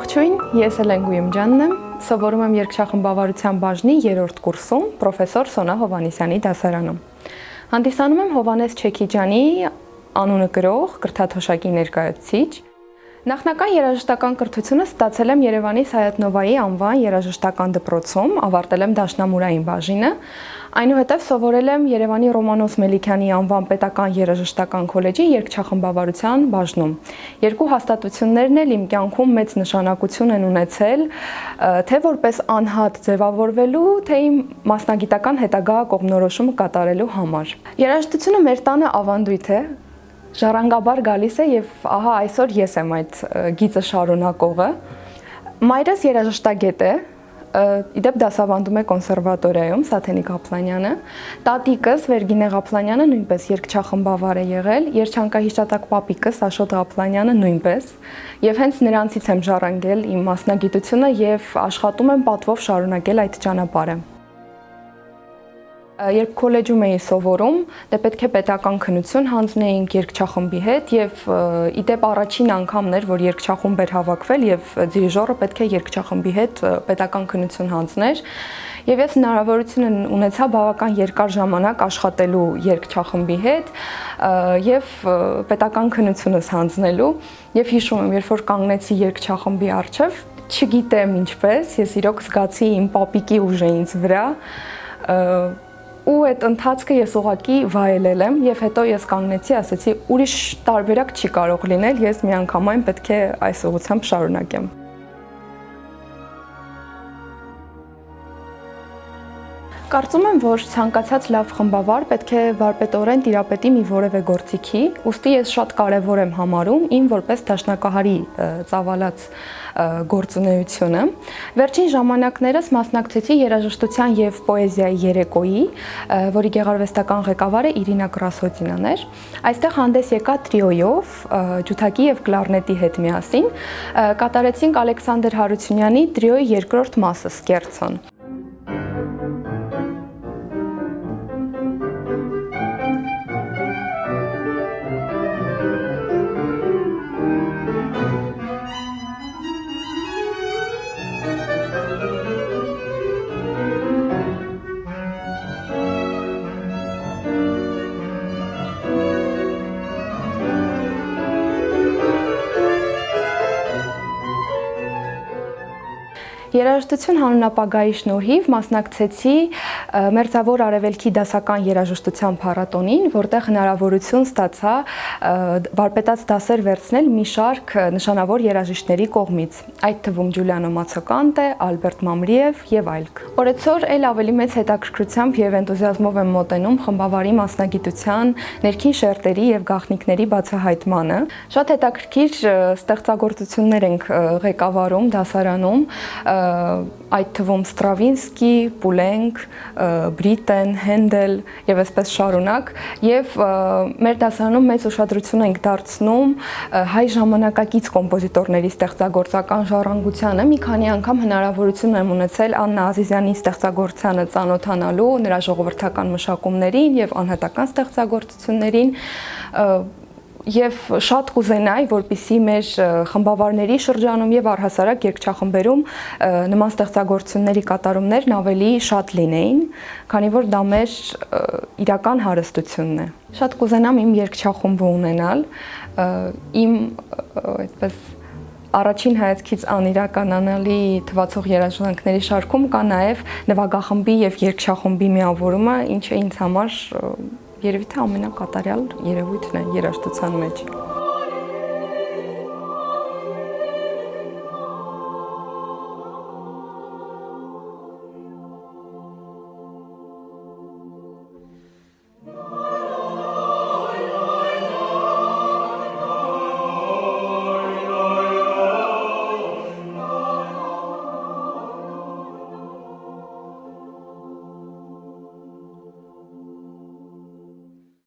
Ողջույն, ես Էլեն Գույմջյանն եմ, սովորում եմ երգչախմբավարության բաժնի 3-րդ կուրսում պրոֆեսոր Սոնա Հովհաննիսյանի դասարանում։ Հանդիսանում եմ Հովհաննես Չեքիջյանի անունը կրող կրթաթոշակի ներկայացուցիչ։ Նախնական երաժշտական կրթությունը ստացել եմ Երևանի Սայաթ-Նովայի անվան երաժշտական դպրոցում, ավարտել եմ դաշնամուրային բաժինը, այնուհետև սովորել եմ Երևանի Ռոմանոս Մելիքյանի անվան պետական երաժշտական քոլեջի երգչախմբավարության բաժնում։ Երկու հաստատություններն էլ իմ կյանքում մեծ նշանակություն են ունեցել, թե որպես անհատ ձևավորվելու, թե իմ մասնագիտական հետագա կողմնորոշումը կատարելու համար։ Երաժշտությունը մեր տանը ավանդույթ է, ժառանգաբար գալիս է եւ ահա այսօր ես եմ այդ գիծը շարունակողը։ Մայրս երաժշտագետ է, իդեպ դասավանդում է կոնսերվատորիայում Սաթենիկ Ղափլանյանը։ Տատիկս Վերգինե Ղափլանյանը նույնպես երգչախմբավար է եղել, երջանկահիշատակ պապիկս Աշոտ Ղափլանյանը նույնպես, եւ հենց նրանցից եմ ժառանգել իմ մասնագիտությունը եւ աշխատում եմ պատվով շարունակել այդ ճանապարհը։ Երբ քոլեջում էի սովորում, դե պետք է պետական քննություն հանձնեինք երգչախմբի հետ եւ իդեպ առաջին անգամն էր, որ երգչախումբ էր հավաքվել եւ դիրիժորը պետք է երգչախմբի հետ պետական քննություն հանձներ եւ ես հնարավորություն ունեցա բավական երկար ժամանակ աշխատելու երգչախմբի հետ եւ պետական քննությունս հանձնելու եւ հիշում եմ, երբ որ կանգնեցի երգչախմբի առջեւ, չգիտեմ ինչպես, ես իրոք զգացի իմ պապիկի ուժը ինձ վրա ու այդ ընթացքը ես ուղղակի վայելել եմ եւ հետո ես կանգնեցի, ասացի ուրիշ տարբերակ չի կարող լինել, ես միանգամայն պետք է այս ուղղությամբ շարունակեմ։ Կարծում եմ, որ ցանկացած լավ խմբավար պետք է վարպետորեն տիրապետի մի որևէ գործիքի, ուստի ես շատ կարևոր եմ համարում իմ որպես դաշնակահարի ծավալած գործունեությունը։ Վերջին ժամանակներս մասնակցեցի երաժշտության եւ պոեզիայի երեկոյի, որի գեղարվեստական ղեկավարը Իրինա Կրասոդինան էր։ Այստեղ հանդես եկա տրիոյով, ջութակի եւ կլարնետի հետ միասին, կատարեցինք Ալեքսանդր Հարությունյանի տրիոյի երկրորդ մասը Սկերցոն։ Երաժշտություն հանուն շնորհիվ մասնակցեցի Մերձավոր Արևելքի դասական երաժշտության փառատոնին, որտեղ հնարավորություն ստացա վարպետաց դասեր վերցնել մի շարք նշանավոր երաժիշտների կողմից, այդ թվում Ջուլիանո Մացոկանտե, Ալբերտ Մամրիև եւ այլք։ Օրեցօր էլ ավելի մեծ հետաքրքրությամբ եւ էնտուզիազմով եմ մոտենում խմբավարի մասնագիտության, ներքին շերտերի եւ գաղտնիքների բացահայտմանը։ Շատ հետաքրքիր ստեղծագործություններ ենք ղեկավարում դասարանում, այդ թվում Ստրավինսկի, Պուլենկ, Բրիտեն, Հենդել եւ այսպես շարունակ եւ մեր դասարանում մեծ ուշադրություն ենք դարձնում հայ ժամանակակից կոմպոզիտորների ստեղծագործական ժառանգությանը։ Մի քանի անգամ հնարավորություն եմ ունեցել Աննա Ազիզյանի ստեղծագործությանը ծանոթանալու, նրա ժողովրդական մշակումներին եւ անհատական ստեղծագործություններին Եվ շատ կուզենայի, որպեսզի մեր խմբավարների շրջանում եւ առհասարակ երգչախմբերում նման ստեղծագործությունների կատարումներն ավելի շատ լինեին, քանի որ դա մեր իրական հարստությունն է։ Շատ կուզենամ իմ երգչախումբը ունենալ, իմ այդպես առաջին հայացքից անիրականանալի թվացող երաժշտանքների շարքում կա նաեւ նվագախմբի եւ երգչախմբի միավորումը, ինչը ինձ համար երևի թե ամենակատարյալ երևույթն է երաժշտության մեջ։